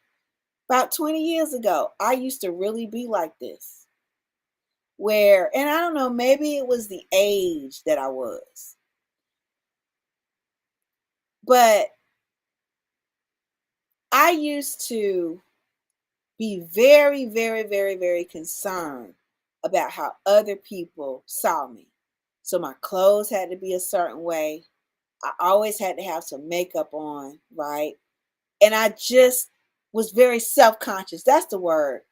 About 20 years ago, I used to really be like this. And I don't know, maybe it was the age that I was. But I used to be very, very, very, very concerned about how other people saw me. So my clothes had to be a certain way. I always had to have some makeup on, right? And I just was very self-conscious. That's the word.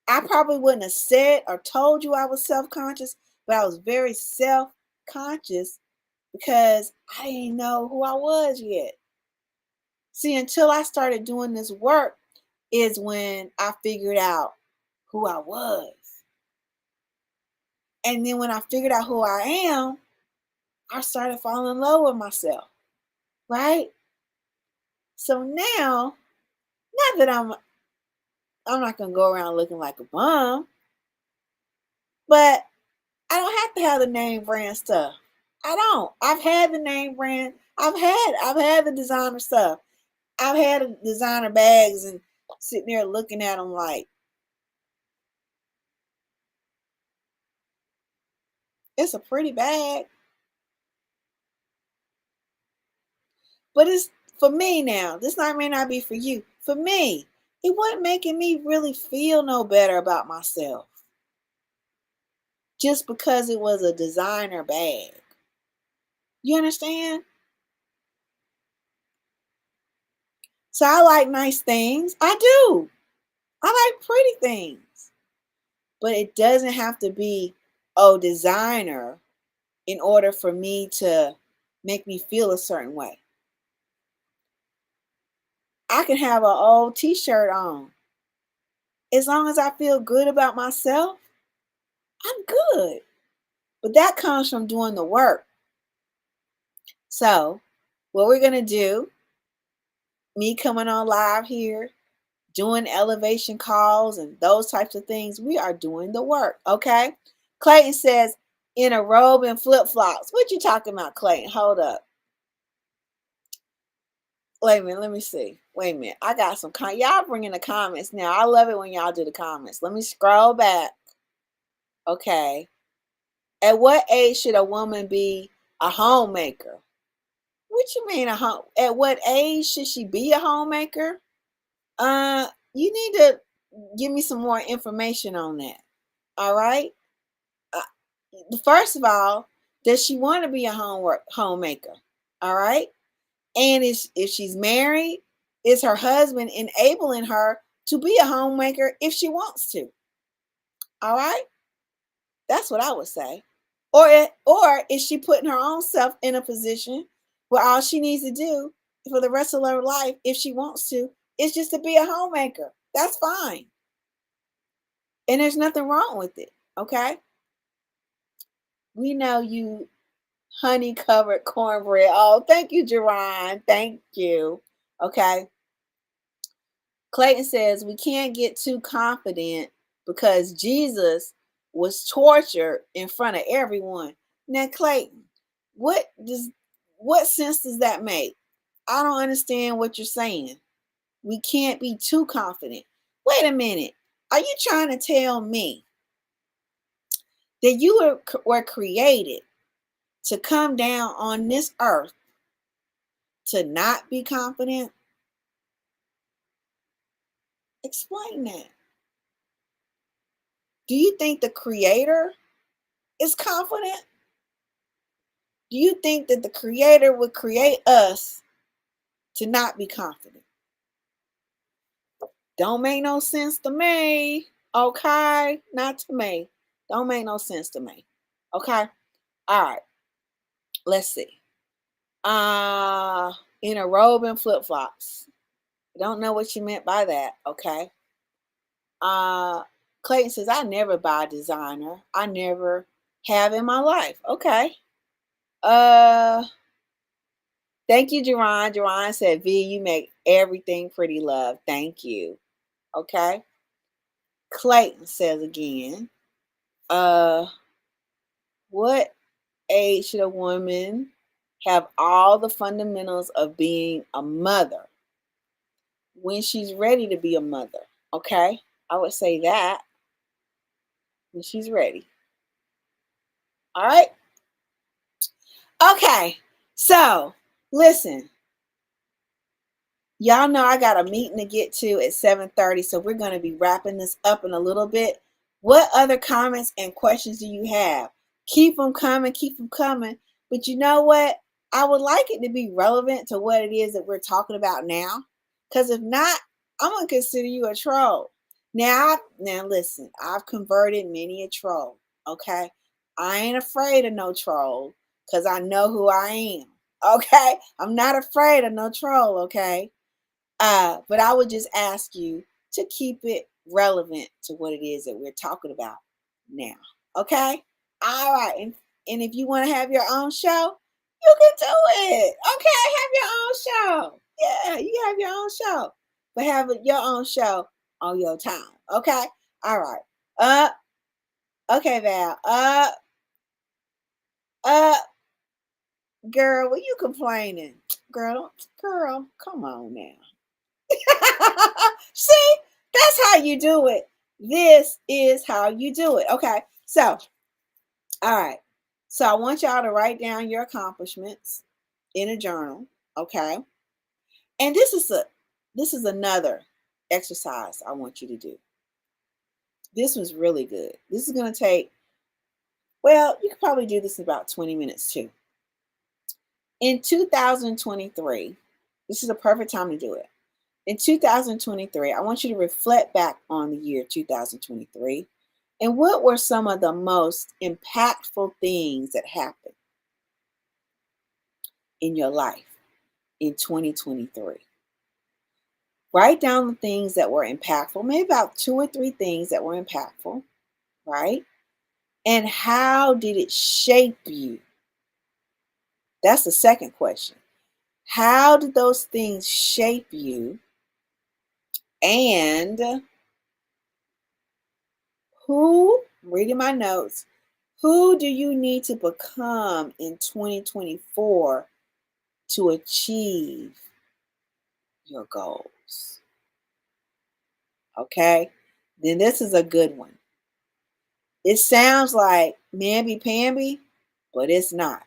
I probably wouldn't have said or told you I was self-conscious, but I was very self-conscious because I didn't know who I was yet. See, until I started doing this work is when I figured out who I was. And then when I figured out who I am, I started falling in love with myself, right? So now, not that I'm not gonna go around looking like a bum, but I don't have to have the name brand stuff. I don't. I've had the name brand. I've had the designer stuff. I've had the designer bags and sitting there looking at them like it's a pretty bag, but it's for me now. This not may not be for you. For me, it wasn't making me really feel no better about myself just because it was a designer bag. You understand? So I like nice things. I do. I like pretty things. But it doesn't have to be, oh, designer in order for me to make me feel a certain way. I can have an old t-shirt on. As long as I feel good about myself, I'm good. But that comes from doing the work. So, what we're going to do, me coming on live here, doing elevation calls and those types of things, we are doing the work, okay? Clayton says, in a robe and flip-flops. What you talking about, Clayton? Hold up. Wait a minute, let me see. Wait a minute. I got some y'all bring in the comments now. I love it when y'all do the comments. Let me scroll back. Okay. At what age should a woman be a homemaker? What you mean a home? At what age should she be a homemaker? You need to give me some more information on that. All right. Uh, First of all, does she want to be a homemaker? All right. And if she's married, is her husband enabling her to be a homemaker if she wants to? All right. That's what I would say. Or is she putting her own self in a position where all she needs to do for the rest of her life, if she wants to, is just to be a homemaker? That's fine. And there's nothing wrong with it. Okay. We know you honey covered cornbread. Oh, thank you, Jerron. Thank you. Okay. Clayton says we can't get too confident because Jesus was tortured in front of everyone. Now, Clayton, what does what sense does that make? I don't understand what you're saying. We can't be too confident. Wait a minute. Are you trying to tell me that you were created to come down on this earth to not be confident? Explain that. Do you think the creator is confident? Do you think that the creator would create us to not be confident? Don't make no sense to me. Okay? Not to me. Don't make no sense to me. Okay? All right. Let's see. In a robe and flip-flops. Don't know what you meant by that. Okay. Uh Clayton says, I never buy designer. I never have in my life. Okay. Uh Thank you, Jerron. Jerron said, V, you make everything pretty, love. Thank you. Okay. Clayton says again, uh, what age should a woman have all the fundamentals of being a mother when she's ready to be a mother? Okay. I would say that when she's ready. All right. Okay. So listen, y'all know I got a meeting to get to at 7:30, so we're going to be wrapping this up in a little bit. What other comments and questions do you have? Keep them coming, keep them coming. But you know what? I would like it to be relevant to what it is that we're talking about now. Because if not, I'm gonna consider you a troll. Now listen, I've converted many a troll. Okay, I ain't afraid of no troll because I know who I am. Okay, I'm not afraid of no troll. Okay, but I would just ask you to keep it relevant to what it is that we're talking about now. Okay, all right, and if you want to have your own show, you can do it. Okay, have your own show. Yeah, you have your own show, but have your own show on your time. Okay, all right. Uh, okay, Val. Uh, girl, what you complaining? Girl, come on now. See, that's how you do it. This is how you do it. Okay, so all right. So I want y'all to write down your accomplishments in a journal. Okay, and this is another exercise I want you to do. This was really good. This is going to take, well, you could probably do this in about 20 minutes too. In 2023, this is a perfect time to do it. In 2023, I want you to reflect back on the year 2023 and what were some of the most impactful things that happened in your life in 2023. Write down the things that were impactful, maybe about two or three things that were impactful, right? And how did it shape you? That's the second question. How did those things shape you? And who, reading my notes, who do you need to become in 2024 to achieve your goals? Okay, then this is a good one. It sounds like mamby-pamby, but it's not.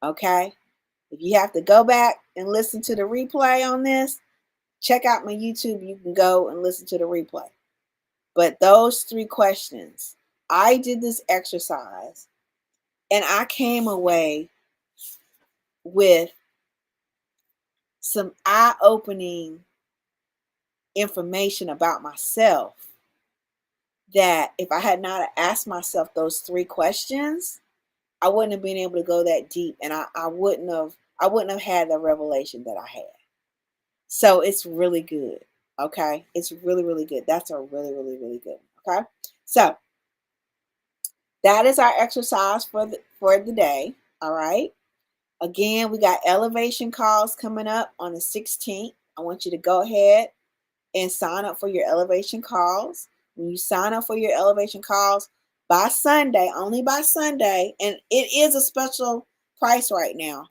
Okay, if you have to go back and listen to the replay on this, check out my YouTube. You can go and listen to the replay. But those three questions, I did this exercise and I came away with some eye-opening information about myself that if I had not asked myself those three questions, I wouldn't have been able to go that deep and I wouldn't have had the revelation that I had. So it's really good. Okay. It's really, really good. That's a really, really, really good. Okay. So that is our exercise for the day. All right. Again, we got elevation calls coming up on the 16th. I want you to go ahead and sign up for your elevation calls. When you sign up for your elevation calls by Sunday, only by Sunday, and it is a special price right now,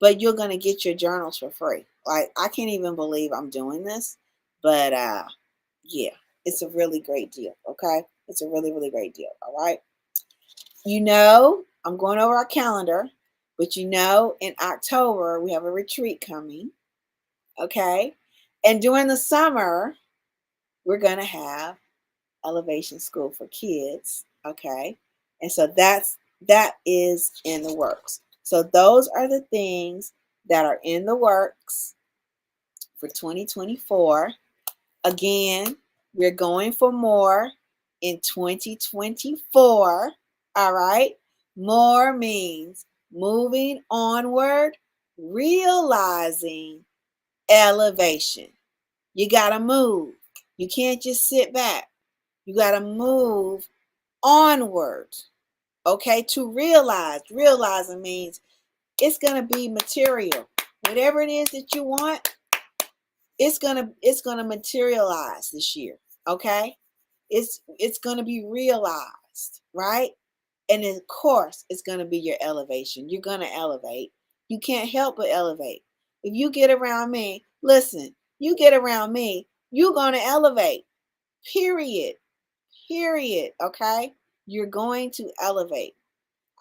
but you're going to get your journals for free. Like, I can't even believe I'm doing this, but yeah, it's a really great deal. Okay. It's a really, really great deal. All right. I'm going over our calendar, but in October, we have a retreat coming. Okay. And during the summer, we're going to have Elevation School for Kids. Okay. And so that is in the works. So those are the things that are in the works for 2024. Again, we're going for more in 2024. All right. More means moving onward, realizing elevation. You got to move. You can't just sit back. You got to move onward. Okay. To realize. Realizing means it's going to be material. Whatever it is that you want, it's gonna materialize this year. Okay, it's gonna be realized, right? And of course it's gonna be your elevation. You're gonna elevate. You can't help but elevate. If you get around me, listen, you get around me, you're gonna elevate. Period. Period. Okay, you're going to elevate.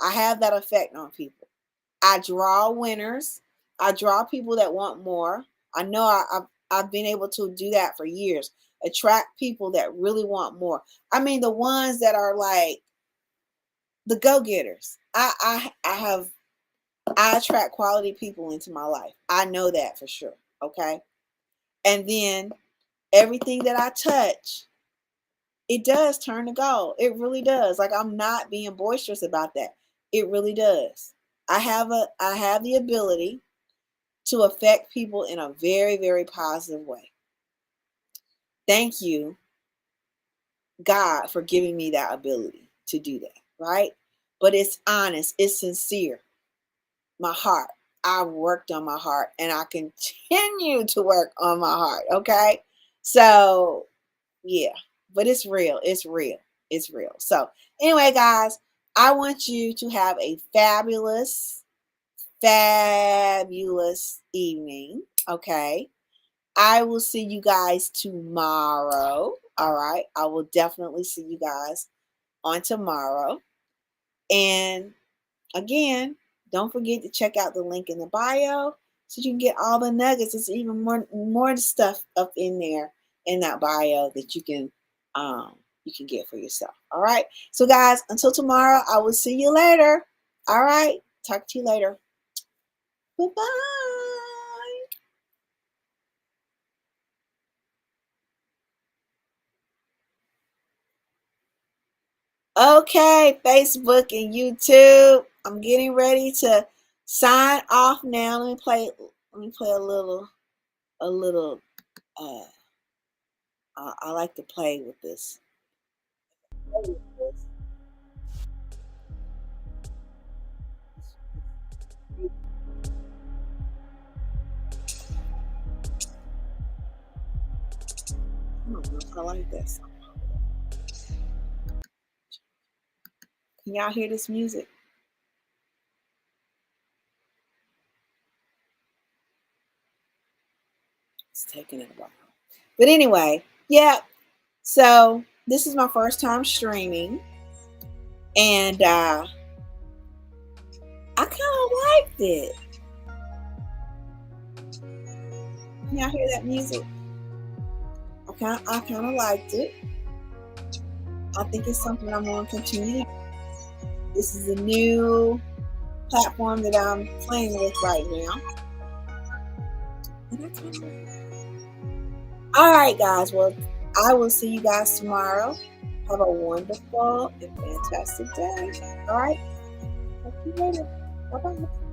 I have that effect on people. I draw winners. I draw people that want more. I know I've been able to do that for years. Attract people that really want more. I mean, the ones that are like the go-getters. I attract quality people into my life. I know that for sure. Okay. And then everything that I touch, it does turn to gold. It really does. Like, I'm not being boisterous about that. It really does. I have the ability to affect people in a very, very positive way. Thank you, God, for giving me that ability to do that, right? But it's honest, it's sincere. My heart. I worked on my heart and I continue to work on my heart, okay? So, yeah, but it's real. It's real. It's real. So, anyway, guys, I want you to have a fabulous, fabulous evening, okay? I will see you guys tomorrow. All right. I will definitely see you guys on tomorrow. And again, don't forget to check out the link in the bio so you can get all the nuggets. There's even more stuff up in there in that bio that you can get for yourself. All right. So guys, until tomorrow, I will see you later. All right. Talk to you later. Bye-bye. Okay, Facebook and YouTube. I'm getting ready to sign off now. Let me play a little uh I like to play with this. I like this. Can y'all hear this music? It's taking it a while. But anyway, yeah. So this is my first time streaming, and I kind of liked it. Can y'all hear that music? I kind of liked it. I think it's something I'm going to continue. This is a new platform that I'm playing with right now. All right, guys. Well, I will see you guys tomorrow. Have a wonderful and fantastic day. All right. Talk to you later. Bye bye.